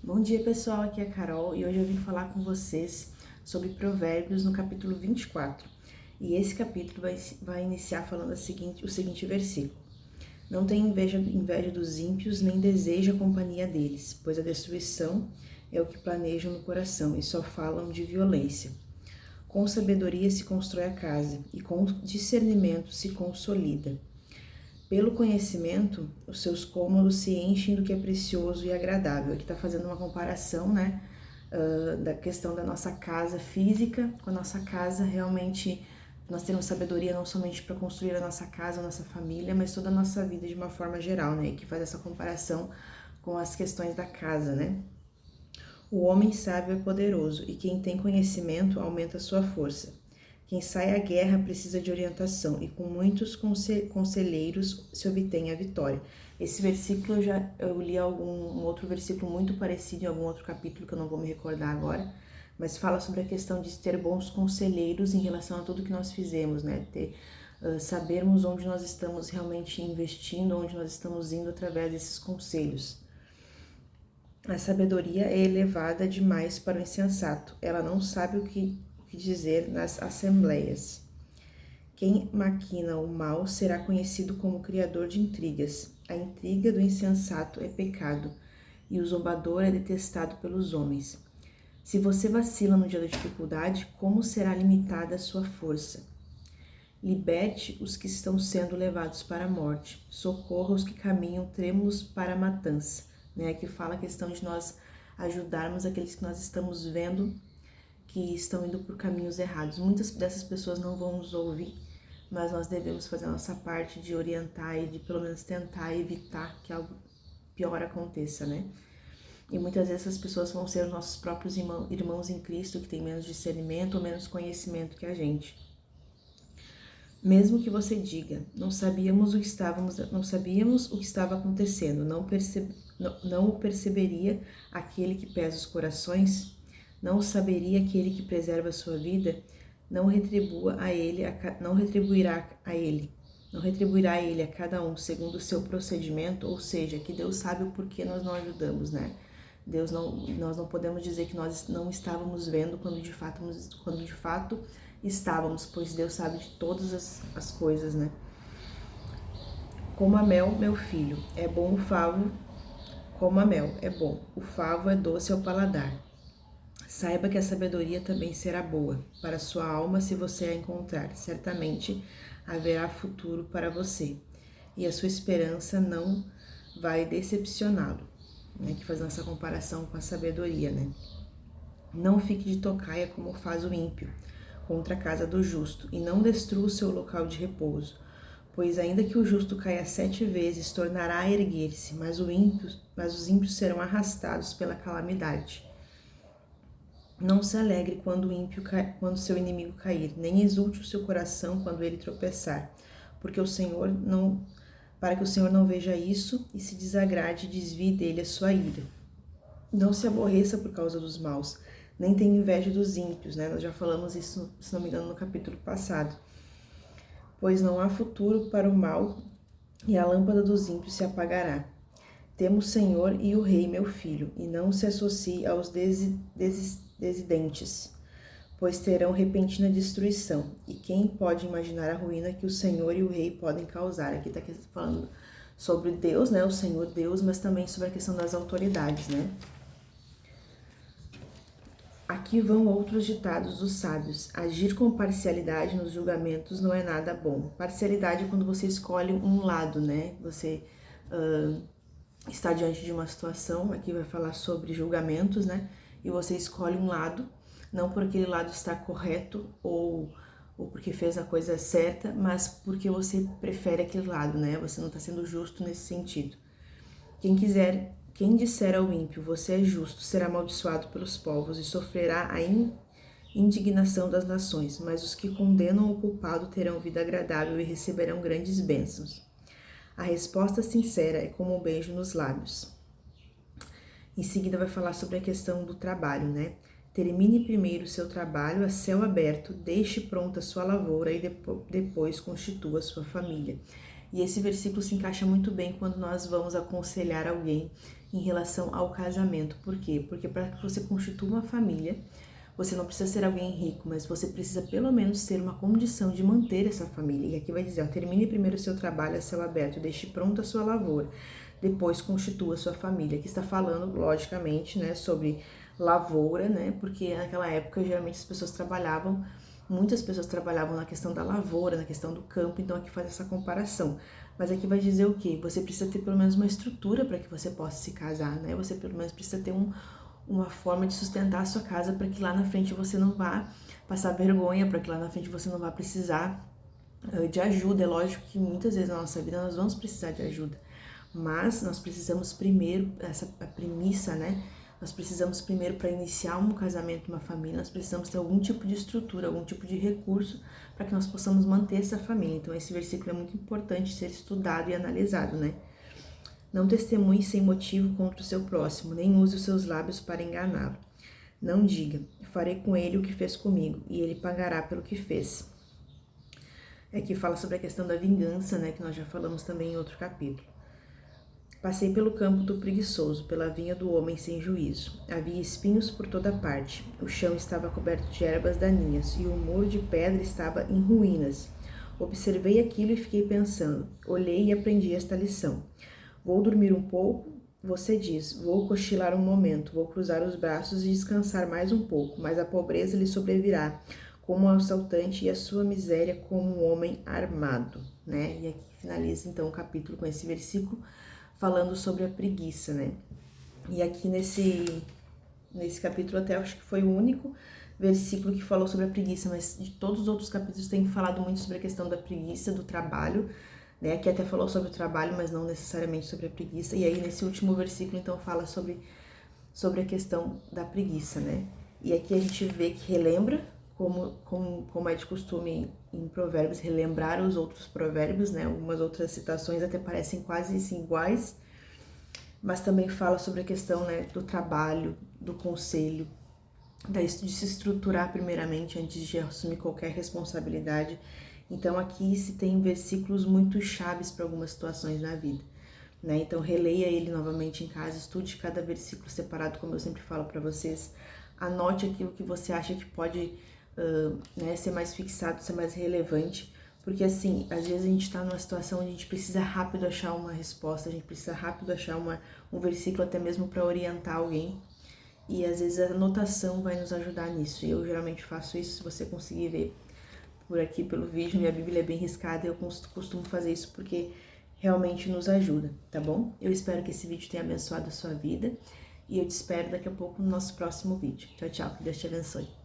Bom dia pessoal, aqui é a Carol e hoje eu vim falar com vocês sobre Provérbios no capítulo 24. E esse capítulo vai iniciar falando o seguinte versículo: Não tem inveja dos ímpios, nem deseja a companhia deles, pois a destruição é o que planejam no coração e só falam de violência. Com sabedoria se constrói a casa e com discernimento se consolida. Pelo conhecimento, os seus cômodos se enchem do que é precioso e agradável. Aqui está fazendo uma comparação, né, da questão da nossa casa física com a nossa casa realmente. Nós temos sabedoria não somente para construir a nossa casa, a nossa família, mas toda a nossa vida de uma forma geral, né, e que faz essa comparação com as questões da casa, né. O homem sábio é poderoso e quem tem conhecimento aumenta a sua força. Quem sai à guerra precisa de orientação e com muitos conselheiros se obtém a vitória. Esse versículo eu li um outro versículo muito parecido em algum outro capítulo que eu não vou me recordar agora, mas fala sobre a questão de ter bons conselheiros em relação a tudo que nós fizemos, né? Sabermos onde nós estamos realmente investindo, onde nós estamos indo através desses conselhos. A sabedoria é elevada demais para o insensato. Ela não sabe o que dizer nas assembleias. Quem maquina o mal será conhecido como criador de intrigas. A intriga do insensato é pecado, e o zombador é detestado pelos homens. Se você vacila no dia da dificuldade, como será limitada a sua força? Liberte os que estão sendo levados para a morte. Socorra os que caminham trêmulos para a matança. Aqui fala a questão de nós ajudarmos aqueles que nós estamos vendo que estão indo por caminhos errados. Muitas dessas pessoas não vão nos ouvir, mas nós devemos fazer a nossa parte de orientar e de pelo menos tentar evitar que algo pior aconteça, né? E muitas vezes essas pessoas vão ser os nossos próprios irmãos em Cristo que têm menos discernimento ou menos conhecimento que a gente. Mesmo que você diga, não sabíamos o que estava acontecendo, não o perceberia aquele que pesa os corações? Não saberia aquele que preserva a sua vida? Não retribuirá a ele a cada um segundo o seu procedimento, ou seja, que Deus sabe o porquê nós não ajudamos, né? Nós não podemos dizer que nós não estávamos vendo quando de fato estávamos, pois Deus sabe de todas as coisas, né? Como a mel, meu filho, é bom o favo, como a mel, é bom. O favo é doce ao paladar. Saiba que a sabedoria também será boa para sua alma se você a encontrar. Certamente haverá futuro para você e a sua esperança não vai decepcioná-lo. Que fazendo essa comparação com a sabedoria, né? Não fique de tocaia como faz o ímpio contra a casa do justo e não destrua o seu local de repouso, pois ainda que o justo caia 7 vezes, tornará a erguer-se, mas os ímpios serão arrastados pela calamidade. Não se alegre quando seu inimigo cair, nem exulte o seu coração quando ele tropeçar, para que o Senhor não veja isso e se desagrade e desvie dele a sua ira. Não se aborreça por causa dos maus, nem tenha inveja dos ímpios, né? Nós já falamos isso, se não me engano, no capítulo passado. Pois não há futuro para o mal e a lâmpada dos ímpios se apagará. Temo o Senhor e o Rei, meu filho, e não se associe aos desdentes, pois terão repentina destruição. E quem pode imaginar a ruína que o Senhor e o Rei podem causar? Aqui está falando sobre Deus, né? O Senhor Deus, mas também sobre a questão das autoridades, né? Aqui vão outros ditados dos sábios. Agir com parcialidade nos julgamentos não é nada bom. Parcialidade é quando você escolhe um lado, né? Você está diante de uma situação, aqui vai falar sobre julgamentos, né? E você escolhe um lado, não por aquele lado estar correto ou porque fez a coisa certa, mas porque você prefere aquele lado, né? Você não está sendo justo nesse sentido. Quem disser ao ímpio, você é justo, será amaldiçoado pelos povos e sofrerá a indignação das nações, mas os que condenam o culpado terão vida agradável e receberão grandes bênçãos. A resposta sincera é como um beijo nos lábios. Em seguida vai falar sobre a questão do trabalho, né? Termine primeiro o seu trabalho a céu aberto, deixe pronta a sua lavoura e depois constitua a sua família. E esse versículo se encaixa muito bem quando nós vamos aconselhar alguém em relação ao casamento. Por quê? Porque para que você constitua uma família, você não precisa ser alguém rico, mas você precisa pelo menos ter uma condição de manter essa família. E aqui vai dizer, ó, termine primeiro o seu trabalho a céu aberto, deixe pronta a sua lavoura, depois constitua a sua família. Aqui está falando, logicamente, né, sobre lavoura, né, porque naquela época geralmente as pessoas trabalhavam, muitas pessoas trabalhavam na questão da lavoura, na questão do campo, então aqui faz essa comparação. Mas aqui vai dizer o quê? Você precisa ter pelo menos uma estrutura para que você possa se casar, né? Você pelo menos precisa ter uma forma de sustentar a sua casa para que lá na frente você não vá passar vergonha, para que lá na frente você não vá precisar de ajuda. É lógico que muitas vezes na nossa vida nós vamos precisar de ajuda, mas nós precisamos primeiro, a premissa, né? Nós precisamos primeiro, para iniciar um casamento, uma família, nós precisamos ter algum tipo de estrutura, algum tipo de recurso para que nós possamos manter essa família. Então esse versículo é muito importante ser estudado e analisado, né? Não testemunhe sem motivo contra o seu próximo, nem use os seus lábios para enganá-lo. Não diga, farei com ele o que fez comigo, e ele pagará pelo que fez. Aqui fala sobre a questão da vingança, né, que nós já falamos também em outro capítulo. Passei pelo campo do preguiçoso, pela vinha do homem sem juízo. Havia espinhos por toda parte, o chão estava coberto de ervas daninhas, e o muro de pedra estava em ruínas. Observei aquilo e fiquei pensando, olhei e aprendi esta lição. Vou dormir um pouco, você diz, vou cochilar um momento, vou cruzar os braços e descansar mais um pouco, mas a pobreza lhe sobrevirá, como um assaltante, e a sua miséria como um homem armado, né? E aqui finaliza então o capítulo com esse versículo, falando sobre a preguiça, né? E aqui nesse capítulo até acho que foi o único versículo que falou sobre a preguiça, mas de todos os outros capítulos tem falado muito sobre a questão da preguiça, do trabalho, né? Aqui até falou sobre o trabalho, mas não necessariamente sobre a preguiça. E aí nesse último versículo então fala sobre a questão da preguiça, né? E aqui a gente vê que relembra, como é de costume em provérbios, relembrar os outros provérbios, né? Algumas outras citações até parecem quase assim, iguais, mas também fala sobre a questão, né, do trabalho, do conselho, de se estruturar primeiramente antes de assumir qualquer responsabilidade. Então aqui se tem versículos muito chaves para algumas situações na vida, né? Então releia ele novamente em casa, estude cada versículo separado, como eu sempre falo para vocês, anote aquilo que você acha que pode né, ser mais fixado, ser mais relevante, porque assim, às vezes a gente está numa situação onde a gente precisa rápido achar uma resposta, a gente precisa rápido achar um versículo até mesmo para orientar alguém, e às vezes a anotação vai nos ajudar nisso, e eu geralmente faço isso. Se você conseguir ver por aqui pelo vídeo, minha Bíblia é bem riscada, eu costumo fazer isso porque realmente nos ajuda, tá bom? Eu espero que esse vídeo tenha abençoado a sua vida, e eu te espero daqui a pouco no nosso próximo vídeo. Tchau, tchau, que Deus te abençoe.